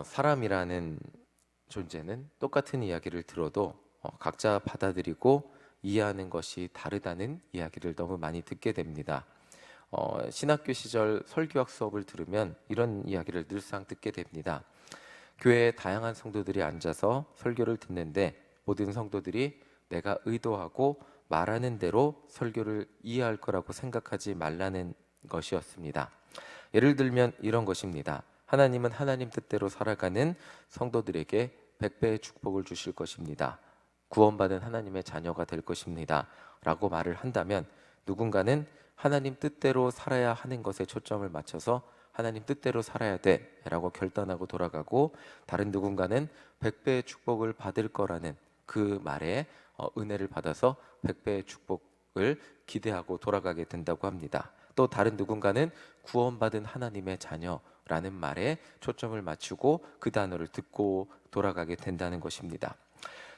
사람이라는 존재는 똑같은 이야기를 들어도 각자 받아들이고 이해하는 것이 다르다는 이야기를 너무 많이 듣게 됩니다. 신학교 시절 설교학 수업을 들으면 이런 이야기를 늘상 듣게 됩니다. 교회에 다양한 성도들이 앉아서 설교를 듣는데 모든 성도들이 내가 의도하고 말하는 대로 설교를 이해할 거라고 생각하지 말라는 것이었습니다. 예를 들면 이런 것입니다. 하나님은 하나님 뜻대로 살아가는 성도들에게 100배의 축복을 주실 것입니다. 구원받은 하나님의 자녀가 될 것입니다. 라고 말을 한다면 누군가는 하나님 뜻대로 살아야 하는 것에 초점을 맞춰서 하나님 뜻대로 살아야 돼 라고 결단하고 돌아가고, 다른 누군가는 100배의 축복을 받을 거라는 그 말에 은혜를 받아서 100배의 축복을 기대하고 돌아가게 된다고 합니다. 또 다른 누군가는 구원받은 하나님의 자녀라는 말에 초점을 맞추고 그 단어를 듣고 돌아가게 된다는 것입니다.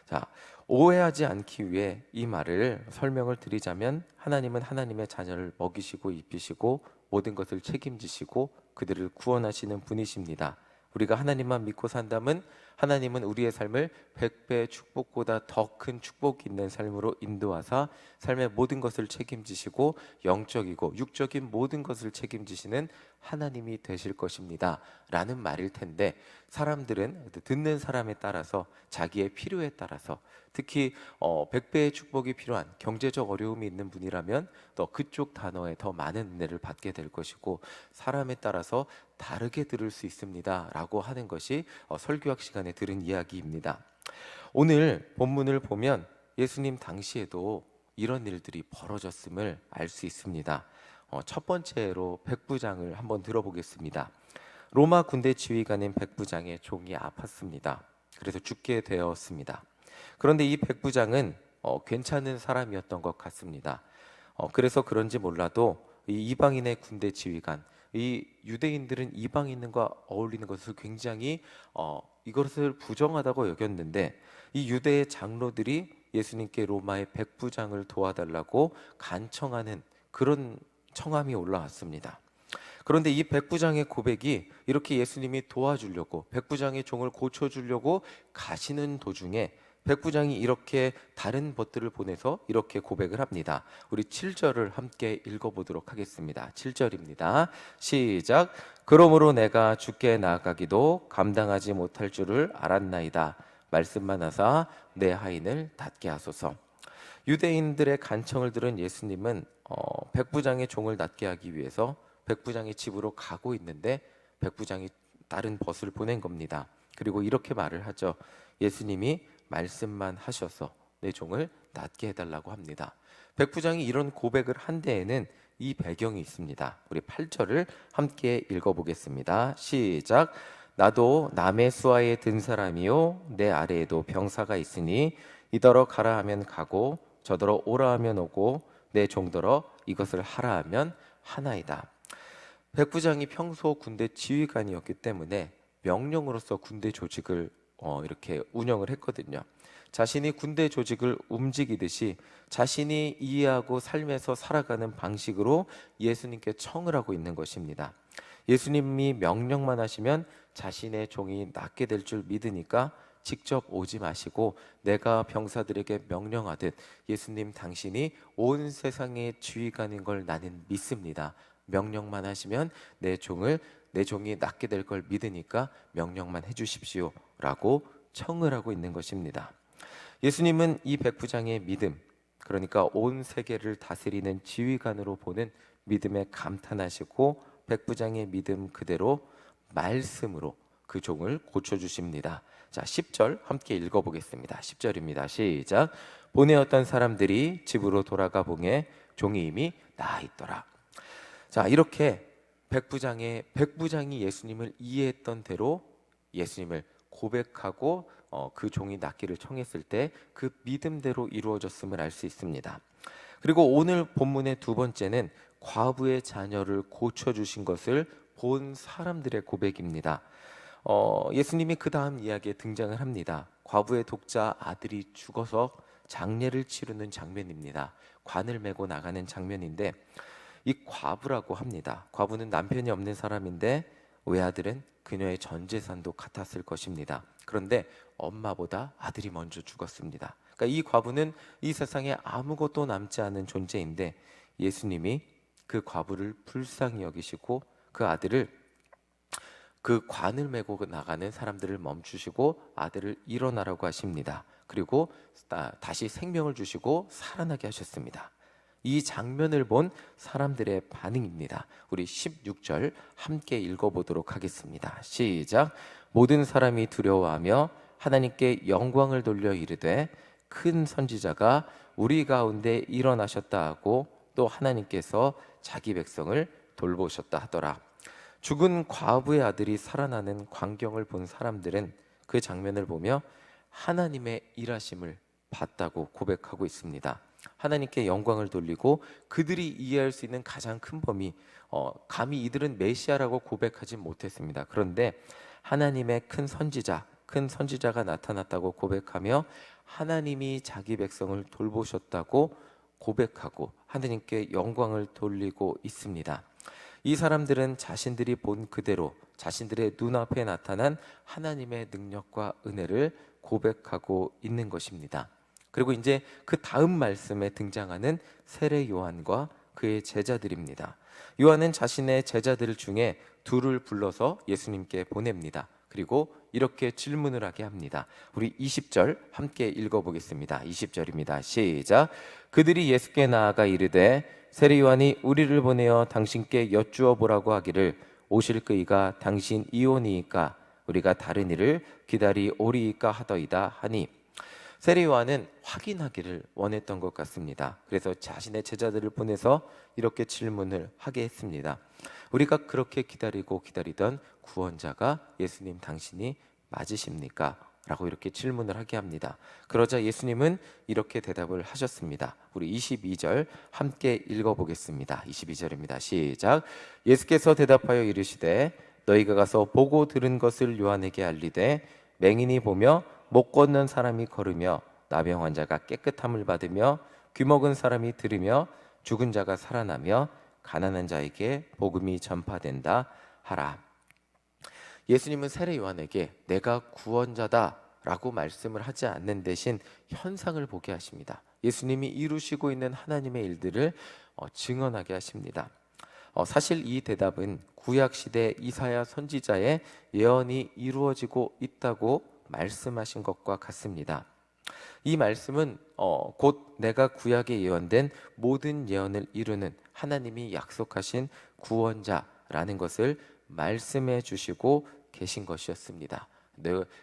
자, 오해하지 않기 위해 이 말을 설명을 드리자면, 하나님은 하나님의 자녀를 먹이시고 입히시고 모든 것을 책임지시고 그들을 구원하시는 분이십니다. 우리가 하나님만 믿고 산다면 하나님은 우리의 삶을 100배 축복보다 더 큰 축복이 있는 삶으로 인도하사 삶의 모든 것을 책임지시고 영적이고 육적인 모든 것을 책임지시는 하나님이 되실 것입니다 라는 말일 텐데, 사람들은 듣는 사람에 따라서 자기의 필요에 따라서, 특히 100배의 축복이 필요한 경제적 어려움이 있는 분이라면 또 그쪽 단어에 더 많은 은혜를 받게 될 것이고, 사람에 따라서 다르게 들을 수 있습니다 라고 하는 것이 설교학 시간에 들은 이야기입니다. 오늘 본문을 보면 예수님 당시에도 이런 일들이 벌어졌음을 알 수 있습니다. 첫 번째로 백부장을 한번 들어보겠습니다. 로마 군대 지휘관인 백부장의 종이 아팠습니다. 그래서 죽게 되었습니다. 그런데 이 백부장은 괜찮은 사람이었던 것 같습니다. 그래서 그런지 몰라도 이 이방인의 군대 지휘관, 이 유대인들은 이방인과 어울리는 것을 굉장히 이것을 부정하다고 여겼는데, 이 유대의 장로들이 예수님께 로마의 백부장을 도와달라고 간청하는 그런 청함이 올라왔습니다. 그런데 이 백부장의 고백이 이렇게 예수님이 도와주려고, 백부장의 종을 고쳐주려고 가시는 도중에 백부장이 이렇게 다른 벗들을 보내서 이렇게 고백을 합니다. 우리 7절을 함께 읽어보도록 하겠습니다. 7절입니다. 시작. 그러므로 내가 주께 나아가기도 감당하지 못할 줄을 알았나이다. 말씀만 하사 내 하인을 낫게 하소서. 유대인들의 간청을 들은 예수님은 백부장의 종을 낫게 하기 위해서 백부장의 집으로 가고 있는데, 백부장이 다른 벗을 보낸 겁니다. 그리고 이렇게 말을 하죠. 예수님이 말씀만 하셔서 내 종을 낫게 해달라고 합니다. 백부장이 이런 고백을 한 데에는 이 배경이 있습니다. 우리 8절을 함께 읽어보겠습니다. 시작. 나도 남의 수하에 든 사람이요 내 아래에도 병사가 있으니 이더러 가라 하면 가고 저더러 오라 하면 오고 내 종더러 이것을 하라 하면 하나이다. 백부장이 평소 군대 지휘관이었기 때문에 명령으로서 군대 조직을 이렇게 운영을 했거든요. 자신이 군대 조직을 움직이듯이 자신이 이해하고 삶에서 살아가는 방식으로 예수님께 청을 하고 있는 것입니다. 예수님이 명령만 하시면 자신의 종이 낫게 될 줄 믿으니까 직접 오지 마시고 내가 병사들에게 명령하듯 예수님 당신이 온 세상의 지휘관인 걸 나는 믿습니다. 명령만 하시면 내 종이 낫게 될 걸 믿으니까 명령만 해주십시오 라고 청을 하고 있는 것입니다. 예수님은 이 백부장의 믿음, 그러니까 온 세계를 다스리는 지휘관으로 보는 믿음에 감탄하시고 백부장의 믿음 그대로 말씀으로 그 종을 고쳐주십니다. 자, 10절 함께 읽어보겠습니다. 10절입니다. 시작. 보내었던 사람들이 집으로 돌아가 보니 종이 이미 나아 있더라. 자, 이렇게 백부장이 예수님을 이해했던 대로 예수님을 고백하고 그 종이 낫기를 청했을 때 그 믿음대로 이루어졌음을 알 수 있습니다. 그리고 오늘 본문의 두 번째는 과부의 자녀를 고쳐주신 것을 본 사람들의 고백입니다. 예수님이 그 다음 이야기에 등장을 합니다. 과부의 독자 아들이 죽어서 장례를 치르는 장면입니다. 관을 메고 나가는 장면인데, 이 과부라고 합니다. 과부는 남편이 없는 사람인데 외아들은 그녀의 전 재산도 같았을 것입니다. 그런데 엄마보다 아들이 먼저 죽었습니다. 그러니까 이 과부는 이 세상에 아무것도 남지 않은 존재인데 예수님이 그 과부를 불쌍히 여기시고 그 아들을, 그 관을 메고 나가는 사람들을 멈추시고 아들을 일어나라고 하십니다. 그리고 다시 생명을 주시고 살아나게 하셨습니다. 이 장면을 본 사람들의 반응입니다. 우리 16절 함께 읽어보도록 하겠습니다. 시작. 모든 사람이 두려워하며 하나님께 영광을 돌려 이르되 큰 선지자가 우리 가운데 일어나셨다 하고 또 하나님께서 자기 백성을 돌보셨다 하더라. 죽은 과부의 아들이 살아나는 광경을 본 사람들은 그 장면을 보며 하나님의 일하심을 봤다고 고백하고 있습니다. 하나님께 영광을 돌리고 그들이 이해할 수 있는 가장 큰 범위, 감히 이들은 메시아라고 고백하지 못했습니다. 그런데 하나님의 큰 선지자가 나타났다고 고백하며 하나님이 자기 백성을 돌보셨다고 고백하고 하나님께 영광을 돌리고 있습니다. 이 사람들은 자신들이 본 그대로 자신들의 눈앞에 나타난 하나님의 능력과 은혜를 고백하고 있는 것입니다. 그리고 이제 그 다음 말씀에 등장하는 세례 요한과 그의 제자들입니다. 요한은 자신의 제자들 중에 둘을 불러서 예수님께 보냅니다. 그리고 이렇게 질문을 하게 합니다. 우리 20절 함께 읽어보겠습니다. 20절입니다. 시작. 그들이 예수께 나아가 이르되 세례 요한이 우리를 보내어 당신께 여쭈어 보라고 하기를 오실 그이가 당신 이오니이까 우리가 다른 이를 기다리오리이까 하더이다 하니, 세례 요한은 확인하기를 원했던 것 같습니다. 그래서 자신의 제자들을 보내서 이렇게 질문을 하게 했습니다. 우리가 그렇게 기다리고 기다리던 구원자가 예수님 당신이 맞으십니까? 라고 이렇게 질문을 하게 합니다. 그러자 예수님은 이렇게 대답을 하셨습니다. 우리 22절 함께 읽어보겠습니다. 22절입니다. 시작. 예수께서 대답하여 이르시되 너희가 가서 보고 들은 것을 요한에게 알리되 맹인이 보며 못 걷는 사람이 걸으며 나병 환자가 깨끗함을 받으며 귀먹은 사람이 들으며 죽은 자가 살아나며 가난한 자에게 복음이 전파된다 하라. 예수님은 세례 요한에게 내가 구원자다라고 말씀을 하지 않는 대신 현상을 보게 하십니다. 예수님이 이루시고 있는 하나님의 일들을 증언하게 하십니다. 사실 이 대답은 구약시대 이사야 선지자의 예언이 이루어지고 있다고 말씀하신 것과 같습니다. 이 말씀은 곧 내가 구약에 예언된 모든 예언을 이루는 하나님이 약속하신 구원자라는 것을 말씀해 주시고 계신 것이었습니다.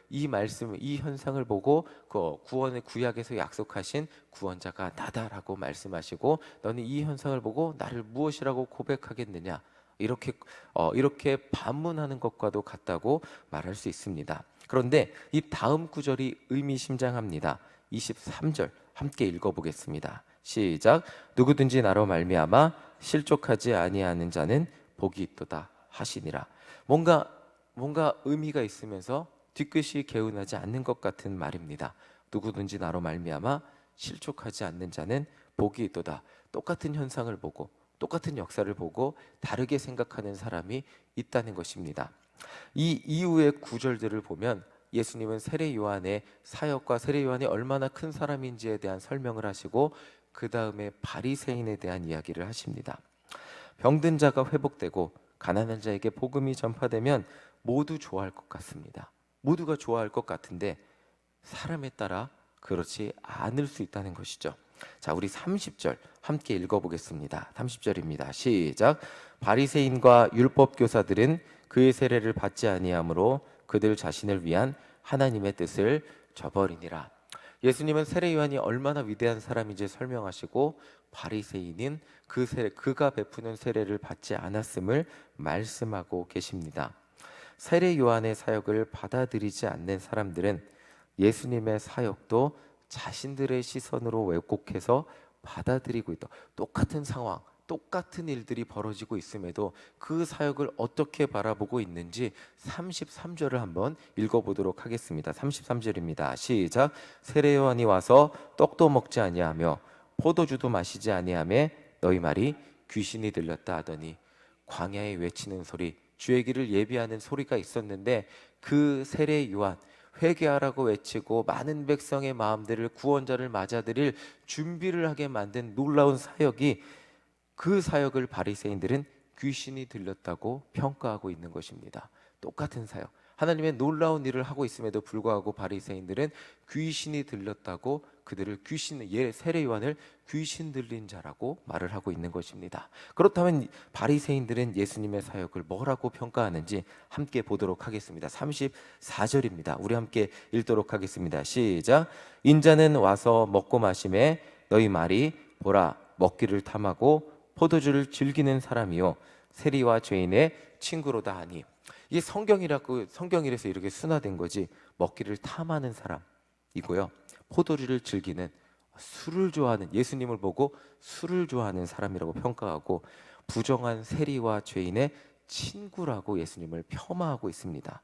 이 말씀, 이 현상을 보고 구원의 구약에서 약속하신 구원자가 나다라고 말씀하시고 너는 이 현상을 보고 나를 무엇이라고 고백하겠느냐, 이렇게 반문하는 것과도 같다고 말할 수 있습니다. 그런데 이 다음 구절이 의미심장합니다. 23절 함께 읽어보겠습니다. 시작. 누구든지 나로 말미암아 실족하지 아니하는 자는 복이 있도다 하시니라. 뭔가 의미가 있으면서 뒤끝이 개운하지 않는 것 같은 말입니다. 누구든지 나로 말미암아 실족하지 않는 자는 복이 있도다. 똑같은 현상을 보고 똑같은 역사를 보고 다르게 생각하는 사람이 있다는 것입니다. 이 이후의 구절들을 보면 예수님은 세례 요한의 사역과 세례 요한이 얼마나 큰 사람인지에 대한 설명을 하시고 그 다음에 바리새인에 대한 이야기를 하십니다. 병든 자가 회복되고 가난한 자에게 복음이 전파되면 모두 좋아할 것 같습니다. 모두가 좋아할 것 같은데 사람에 따라 그렇지 않을 수 있다는 것이죠. 자, 우리 30절 함께 읽어보겠습니다. 30절입니다. 시작. 바리새인과 율법 교사들은 그의 세례를 받지 아니하므로 그들 자신을 위한 하나님의 뜻을 저버리니라. 예수님은 세례 요한이 얼마나 위대한 사람인지 설명하시고 바리새인은 그가 베푸는 세례를 받지 않았음을 말씀하고 계십니다. 세례 요한의 사역을 받아들이지 않는 사람들은 예수님의 사역도 자신들의 시선으로 왜곡해서 받아들이고 있다. 똑같은 상황, 똑같은 일들이 벌어지고 있음에도 그 사역을 어떻게 바라보고 있는지 33절을 한번 읽어보도록 하겠습니다. 33절입니다. 시작. 세례 요한이 와서 떡도 먹지 아니하며 포도주도 마시지 아니하며 너희 말이 귀신이 들렸다 하더니 광야에 외치는 소리 주의 길을 예비하는 소리가 있었는데 그 세례 요한 회개하라고 외치고 많은 백성의 마음들을 구원자를 맞아들일 준비를 하게 만든 놀라운 사역이, 그 사역을 바리새인들은 귀신이 들렸다고 평가하고 있는 것입니다. 똑같은 사역, 하나님의 놀라운 일을 하고 있음에도 불구하고 바리새인들은 귀신이 들렸다고 그들을 세례 요한을 귀신 들린 자라고 말을 하고 있는 것입니다. 그렇다면 바리새인들은 예수님의 사역을 뭐라고 평가하는지 함께 보도록 하겠습니다. 34절입니다. 우리 함께 읽도록 하겠습니다. 시작. 인자는 와서 먹고 마심에 너희 말이 보라 먹기를 탐하고 포도주를 즐기는 사람이요 세리와 죄인의 친구로다 하니, 이게 성경이라서 이렇게 순화된 거지, 먹기를 탐하는 사람이고요, 포도주를 즐기는, 술을 좋아하는, 예수님을 보고 술을 좋아하는 사람이라고 평가하고, 부정한 세리와 죄인의 친구라고 예수님을 폄하하고 있습니다.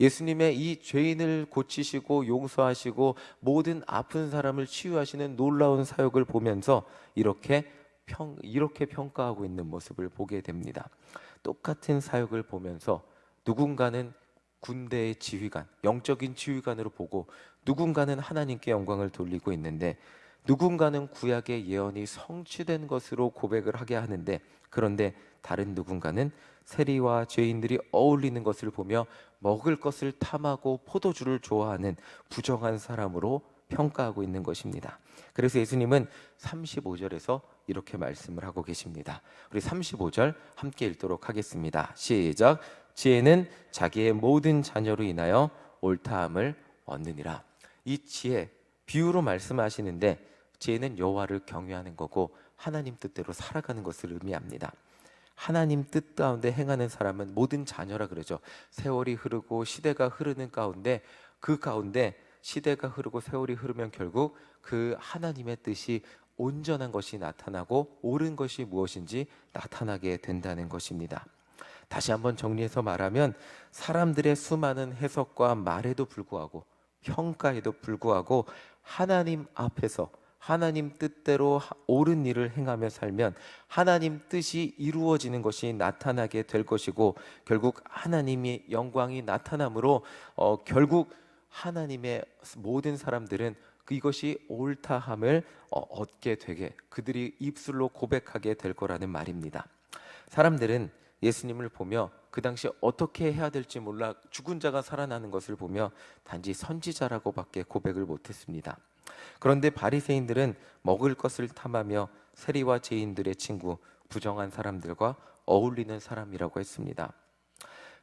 예수님의 이 죄인을 고치시고 용서하시고 모든 아픈 사람을 치유하시는 놀라운 사역을 보면서 이렇게 평가하고 있는 모습을 보게 됩니다. 똑같은 사역을 보면서 누군가는 군대의 지휘관, 영적인 지휘관으로 보고, 누군가는 하나님께 영광을 돌리고 있는데, 누군가는 구약의 예언이 성취된 것으로 고백을 하게 하는데, 그런데 다른 누군가는 세리와 죄인들이 어울리는 것을 보며 먹을 것을 탐하고 포도주를 좋아하는 부정한 사람으로 평가하고 있는 것입니다. 그래서 예수님은 35절에서 이렇게 말씀을 하고 계십니다. 우리 35절 함께 읽도록 하겠습니다. 시작. 지혜는 자기의 모든 자녀로 인하여 옳다함을 얻느니라. 이 지혜, 비유로 말씀하시는데, 지혜는 여호와를 경외하는 거고 하나님 뜻대로 살아가는 것을 의미합니다. 하나님 뜻 가운데 행하는 사람은 모든 자녀라 그러죠. 세월이 흐르고 시대가 흐르는 가운데, 그 가운데 시대가 흐르고 세월이 흐르면 결국 그 하나님의 뜻이 온전한 것이 나타나고 옳은 것이 무엇인지 나타나게 된다는 것입니다. 다시 한번 정리해서 말하면, 사람들의 수많은 해석과 말에도 불구하고, 평가에도 불구하고 하나님 앞에서 하나님 뜻대로 옳은 일을 행하며 살면 하나님 뜻이 이루어지는 것이 나타나게 될 것이고, 결국 하나님의 영광이 나타나므로 결국 하나님의 모든 사람들은 이것이 옳다함을 얻게 되게, 그들이 입술로 고백하게 될 거라는 말입니다. 사람들은 예수님을 보며 그 당시 어떻게 해야 될지 몰라 죽은 자가 살아나는 것을 보며 단지 선지자라고밖에 고백을 못했습니다. 그런데 바리새인들은 먹을 것을 탐하며 세리와 죄인들의 친구, 부정한 사람들과 어울리는 사람이라고 했습니다.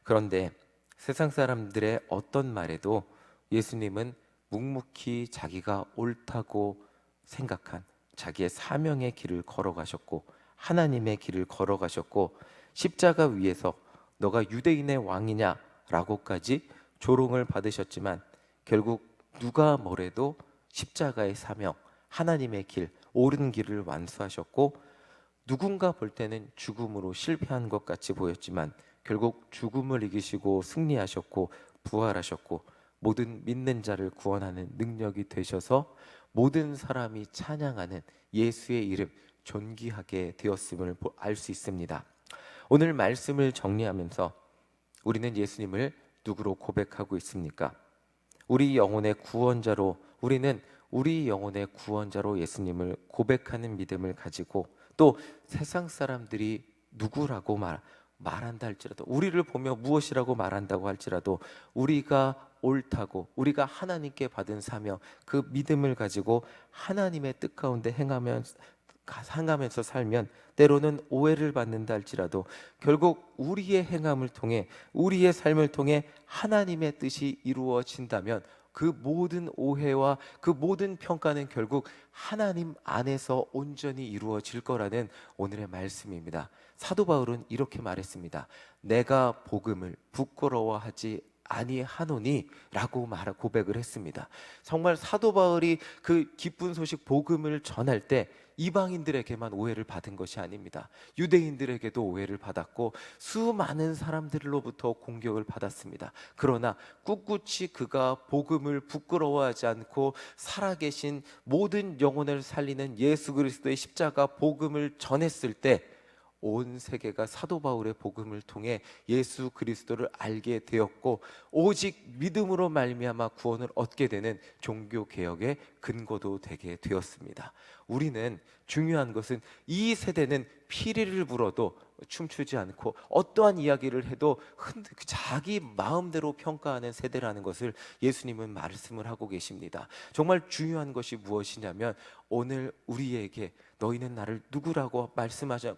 그런데 세상 사람들의 어떤 말에도 예수님은 묵묵히 자기가 옳다고 생각한 자기의 사명의 길을 걸어가셨고, 하나님의 길을 걸어가셨고, 십자가 위에서 너가 유대인의 왕이냐 라고까지 조롱을 받으셨지만, 결국 누가 뭐래도 십자가의 사명, 하나님의 길, 옳은 길을 완수하셨고, 누군가 볼 때는 죽음으로 실패한 것 같이 보였지만 결국 죽음을 이기시고 승리하셨고 부활하셨고, 모든 믿는 자를 구원하는 능력이 되셔서 모든 사람이 찬양하는 예수의 이름 존귀하게 되었음을 알 수 있습니다. 오늘 말씀을 정리하면서 우리는 예수님을 누구로 고백하고 있습니까? 우리 영혼의 구원자로, 우리는 우리 영혼의 구원자로 예수님을 고백하는 믿음을 가지고, 또 세상 사람들이 누구라고 말한다 할지라도, 우리를 보며 무엇이라고 말한다고 할지라도 우리가 옳다고, 우리가 하나님께 받은 사명, 그 믿음을 가지고 하나님의 뜻 가운데 행하면서 살면, 때로는 오해를 받는다 할지라도 결국 우리의 행함을 통해, 우리의 삶을 통해 하나님의 뜻이 이루어진다면 그 모든 오해와 그 모든 평가는 결국 하나님 안에서 온전히 이루어질 거라는 오늘의 말씀입니다. 사도 바울은 이렇게 말했습니다. 내가 복음을 부끄러워하지 아니하노니 라고 고백을 했습니다. 정말 사도 바울이 그 기쁜 소식 복음을 전할 때 이방인들에게만 오해를 받은 것이 아닙니다. 유대인들에게도 오해를 받았고 수많은 사람들로부터 공격을 받았습니다. 그러나 꿋꿋이 그가 복음을 부끄러워하지 않고 살아계신 모든 영혼을 살리는 예수 그리스도의 십자가 복음을 전했을 때 온 세계가 사도 바울의 복음을 통해 예수 그리스도를 알게 되었고 오직 믿음으로 말미암아 구원을 얻게 되는 종교 개혁의 근거도 되게 되었습니다. 우리는 중요한 것은 이 세대는 피리를 불어도 춤추지 않고 어떠한 이야기를 해도 자기 마음대로 평가하는 세대라는 것을 예수님은 말씀을 하고 계십니다. 정말 중요한 것이 무엇이냐면 오늘 우리에게 너희는 나를 누구라고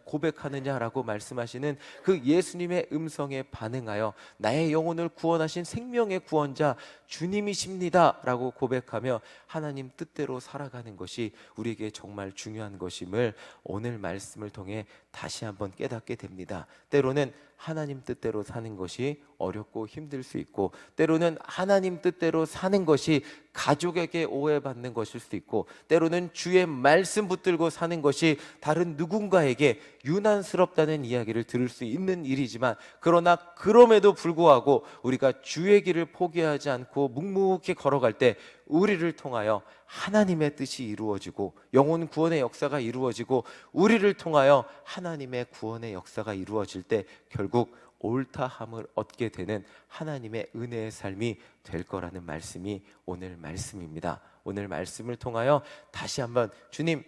고백하느냐라고 말씀하시는 그 예수님의 음성에 반응하여 나의 영혼을 구원하신 생명의 구원자 주님이십니다 라고 고백하며 하나님 뜻대로 살아가는 것이 우리에게 정말 중요한 것임을 오늘 말씀을 통해 다시 한번 깨닫게 됩니다. 때로는 하나님 뜻대로 사는 것이 어렵고 힘들 수 있고, 때로는 하나님 뜻대로 사는 것이 가족에게 오해받는 것일 수도 있고, 때로는 주의 말씀 붙들고 사는 것이 다른 누군가에게 유난스럽다는 이야기를 들을 수 있는 일이지만, 그러나 그럼에도 불구하고 우리가 주의 길을 포기하지 않고 묵묵히 걸어갈 때 우리를 통하여 하나님의 뜻이 이루어지고 영혼 구원의 역사가 이루어지고, 우리를 통하여 하나님의 구원의 역사가 이루어질 때 결국 옳다함을 얻게 되는 하나님의 은혜의 삶이 될 거라는 말씀이 오늘 말씀입니다. 오늘 말씀을 통하여 다시 한번 주님,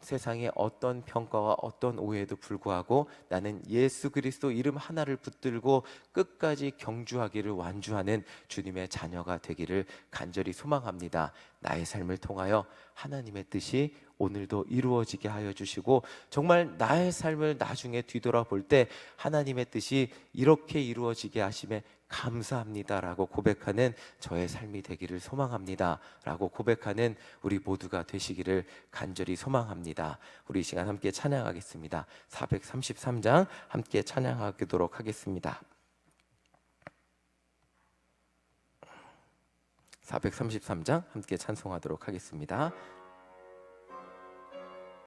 세상의 어떤 평가와 어떤 오해에도 불구하고 나는 예수 그리스도 이름 하나를 붙들고 끝까지 경주하기를 완주하는 주님의 자녀가 되기를 간절히 소망합니다. 나의 삶을 통하여 하나님의 뜻이 오늘도 이루어지게 하여 주시고, 정말 나의 삶을 나중에 뒤돌아볼 때 하나님의 뜻이 이렇게 이루어지게 하심에 감사합니다라고 고백하는 저의 삶이 되기를 소망합니다 라고 고백하는 우리 모두가 되시기를 간절히 소망합니다. 우리 이 시간 함께 찬양하겠습니다. 433장 함께 찬양하도록 하겠습니다. 433장 함께 찬송하도록 하겠습니다.